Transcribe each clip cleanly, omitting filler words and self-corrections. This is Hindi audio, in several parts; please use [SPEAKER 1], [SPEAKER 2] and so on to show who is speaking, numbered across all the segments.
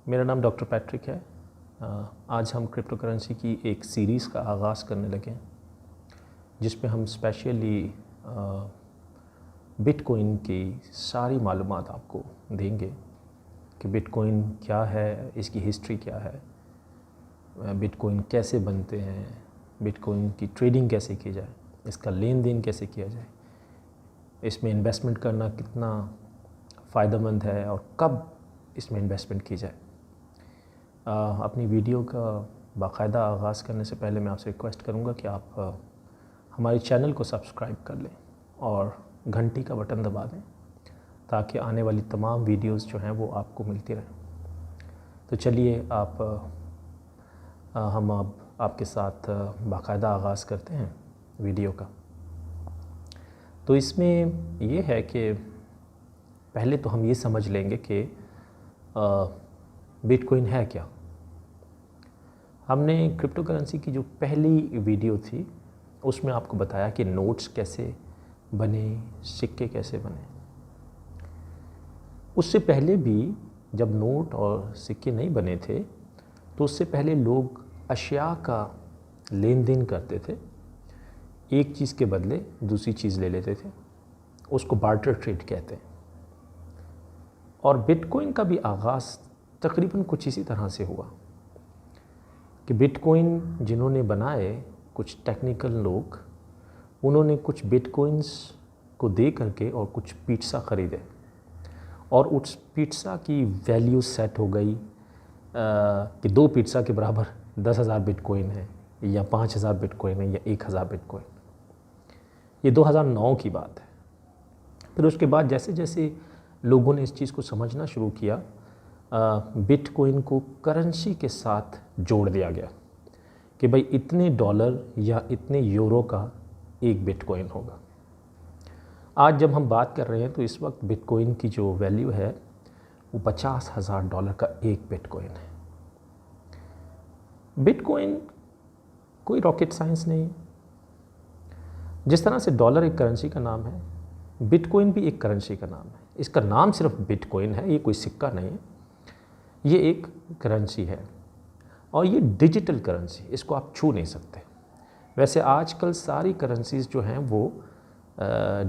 [SPEAKER 1] मेरा नाम डॉक्टर पैट्रिक है। आज हम क्रिप्टो करेंसी की एक सीरीज़ का आगाज़ करने लगे हैं जिसमें हम स्पेशली बिटकॉइन की सारी मालूमात आपको देंगे कि बिटकॉइन क्या है, इसकी हिस्ट्री क्या है, बिटकॉइन कैसे बनते हैं, बिटकॉइन की ट्रेडिंग कैसे की जाए, इसका लेन देन कैसे किया जाए, इसमें इन्वेस्टमेंट करना कितना फ़ायदेमंद है और कब इसमें इन्वेस्टमेंट की जाए। अपनी वीडियो का बाकायदा आगाज़ करने से पहले मैं आपसे रिक्वेस्ट करूंगा कि आप हमारे चैनल को सब्सक्राइब कर लें और घंटी का बटन दबा दें ताकि आने वाली तमाम वीडियोस जो हैं वो आपको मिलती रहें। तो चलिए हम अब आपके साथ बाकायदा आगाज़ करते हैं वीडियो का। तो इसमें ये है कि पहले तो हम ये समझ लेंगे कि बिटकॉइन है क्या। हमने क्रिप्टो करेंसी की जो पहली वीडियो थी उसमें आपको बताया कि नोट्स कैसे बने, सिक्के कैसे बने। उससे पहले भी जब नोट और सिक्के नहीं बने थे तो उससे पहले लोग अशिया का लेन देन करते थे, एक चीज़ के बदले दूसरी चीज़ ले लेते थे, उसको बार्टर ट्रेड कहते हैं। और बिटकॉइन का भी आगाज़ तकरीबन कुछ इसी तरह से हुआ कि बिटकॉइन जिन्होंने बनाए, कुछ टेक्निकल लोग, उन्होंने कुछ बिटकॉइंस को दे करके और कुछ पिज़्ज़ा ख़रीदे और उस पिज़्ज़ा की वैल्यू सेट हो गई कि 2 पिज़्ज़ा के बराबर 10,000 बिटकॉइन है या 5,000 बिटकॉइन है या 1,000 बिटकॉइन। ये 2009 की बात है। फिर उसके बाद जैसे जैसे लोगों ने इस चीज़ को समझना शुरू किया, बिटकॉइन को करेंसी के साथ जोड़ दिया गया कि भाई इतने डॉलर या इतने यूरो का एक बिटकॉइन होगा। आज जब हम बात कर रहे हैं तो इस वक्त बिटकॉइन की जो वैल्यू है वो $50,000 का एक बिटकॉइन है। बिटकॉइन कोई रॉकेट साइंस नहीं है। जिस तरह से डॉलर एक करेंसी का नाम है, बिटकॉइन भी एक करेंसी का नाम है। इसका नाम सिर्फ बिटकॉइन है, ये कोई सिक्का नहीं है, ये एक करेंसी है और ये डिजिटल करेंसी, इसको आप छू नहीं सकते। वैसे आजकल सारी करेंसीज़ जो हैं वो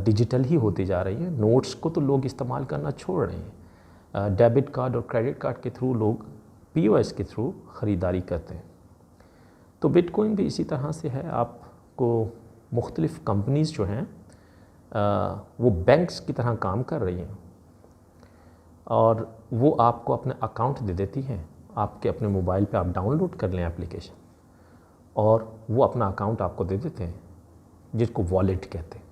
[SPEAKER 1] डिजिटल ही होती जा रही हैं। नोट्स को तो लोग इस्तेमाल करना छोड़ रहे हैं। डेबिट कार्ड और क्रेडिट कार्ड के थ्रू लोग POS के थ्रू ख़रीदारी करते हैं। तो बिटकॉइन भी इसी तरह से है। आपको मुख्तलिफ़ कंपनीज़ जो हैं वो बैंक्स की तरह काम कर रही हैं और वो आपको अपने अकाउंट दे देती हैं। आपके अपने मोबाइल पे आप डाउनलोड कर लें एप्लीकेशन और वो अपना अकाउंट आपको दे देते हैं, जिसको वॉलेट कहते हैं।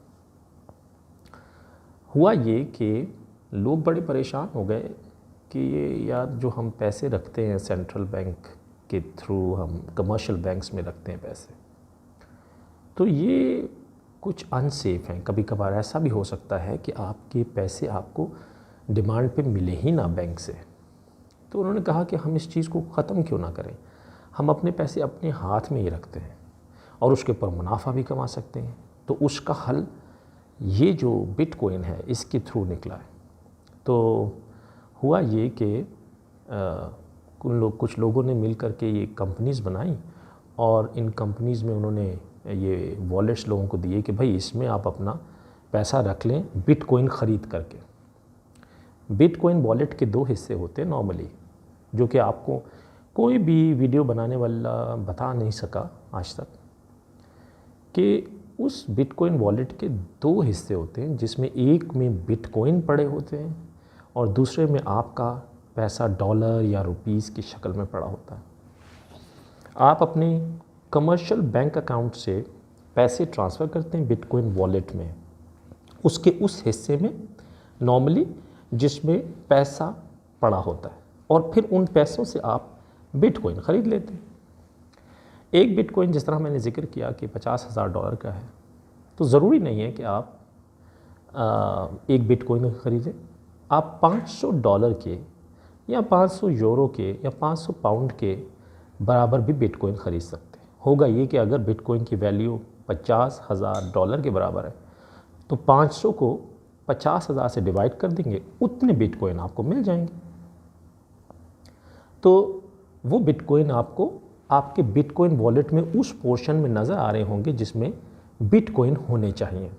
[SPEAKER 1] हुआ ये कि लोग बड़े परेशान हो गए कि ये यार जो हम पैसे रखते हैं सेंट्रल बैंक के थ्रू, हम कमर्शियल बैंक्स में रखते हैं पैसे, तो ये कुछ अनसेफ हैं। कभी कभार ऐसा भी हो सकता है कि आपके पैसे आपको डिमांड पे मिले ही ना बैंक से। तो उन्होंने कहा कि हम इस चीज़ को ख़त्म क्यों ना करें, हम अपने पैसे अपने हाथ में ही रखते हैं और उसके ऊपर मुनाफा भी कमा सकते हैं। तो उसका हल ये जो बिटकॉइन है इसके थ्रू निकला है। तो हुआ ये कि कुछ लोगों ने मिल कर के ये कंपनीज़ बनाई और इन कंपनीज़ में उन्होंने ये वॉलेट्स लोगों को दिए कि भाई इसमें आप अपना पैसा रख लें बिटकॉइन ख़रीद करके। बिटकॉइन वॉलेट के 2 हिस्से होते हैं नॉर्मली, जो कि आपको कोई भी वीडियो बनाने वाला बता नहीं सका आज तक, कि उस बिटकॉइन वॉलेट के 2 हिस्से होते हैं, जिसमें एक में बिटकॉइन पड़े होते हैं और दूसरे में आपका पैसा डॉलर या रुपीस की शक्ल में पड़ा होता है। आप अपने कमर्शियल बैंक अकाउंट से पैसे ट्रांसफ़र करते हैं बिटकॉइन वॉलेट में, उसके उस हिस्से में नॉर्मली जिसमें पैसा पड़ा होता है, और फिर उन पैसों से आप बिटकॉइन ख़रीद लेते हैं। एक बिटकॉइन जिस तरह मैंने जिक्र किया कि $50,000 का है, तो ज़रूरी नहीं है कि आप एक बिटकॉइन ख़रीदें। आप $500 के या 500 यूरो के या 500 पाउंड के बराबर भी बिटकॉइन ख़रीद सकते हैं। होगा ये कि अगर बिटकॉइन की वैल्यू $50,000 के बराबर है तो 500 को 50,000 से डिवाइड कर देंगे, उतने बिटकॉइन आपको मिल जाएंगे। तो वो बिटकॉइन आपको आपके बिटकॉइन वॉलेट में उस पोर्शन में नज़र आ रहे होंगे जिसमें बिटकॉइन होने चाहिए।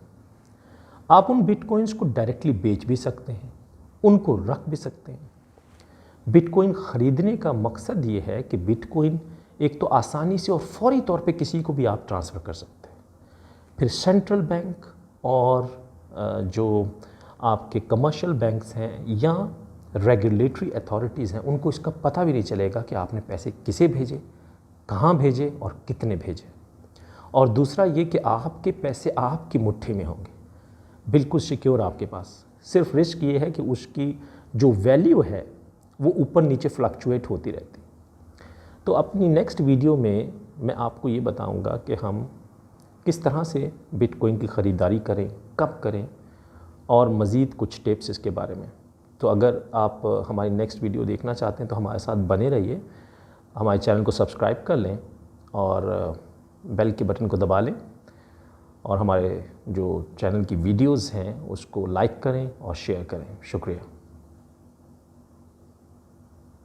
[SPEAKER 1] आप उन बिटकॉइंस को डायरेक्टली बेच भी सकते हैं, उनको रख भी सकते हैं। बिटकॉइन ख़रीदने का मकसद ये है कि बिटकॉइन एक तो आसानी से और फौरी तौर पे किसी को भी आप ट्रांसफ़र कर सकते हैं। फिर सेंट्रल बैंक और जो आपके कमर्शियल बैंक्स हैं या रेगुलेटरी अथॉरिटीज़ हैं, उनको इसका पता भी नहीं चलेगा कि आपने पैसे किसे भेजे, कहाँ भेजे और कितने भेजे। और दूसरा ये कि आपके पैसे आपकी मुट्ठी में होंगे, बिल्कुल सिक्योर आपके पास। सिर्फ रिस्क ये है कि उसकी जो वैल्यू है वो ऊपर नीचे फ्लक्चुएट होती रहती। तो अपनी नेक्स्ट वीडियो में मैं आपको ये बताऊंगा कि हम किस तरह से बिटकॉइन की ख़रीदारी करें, कब करें, और मज़ीद कुछ टिप्स इसके बारे में। तो अगर आप हमारी नेक्स्ट वीडियो देखना चाहते हैं तो हमारे साथ बने रहिए, हमारे चैनल को सब्सक्राइब कर लें और बेल के बटन को दबा लें, और हमारे जो चैनल की वीडियोज़ हैं उसको लाइक करें और शेयर करें। शुक्रिया।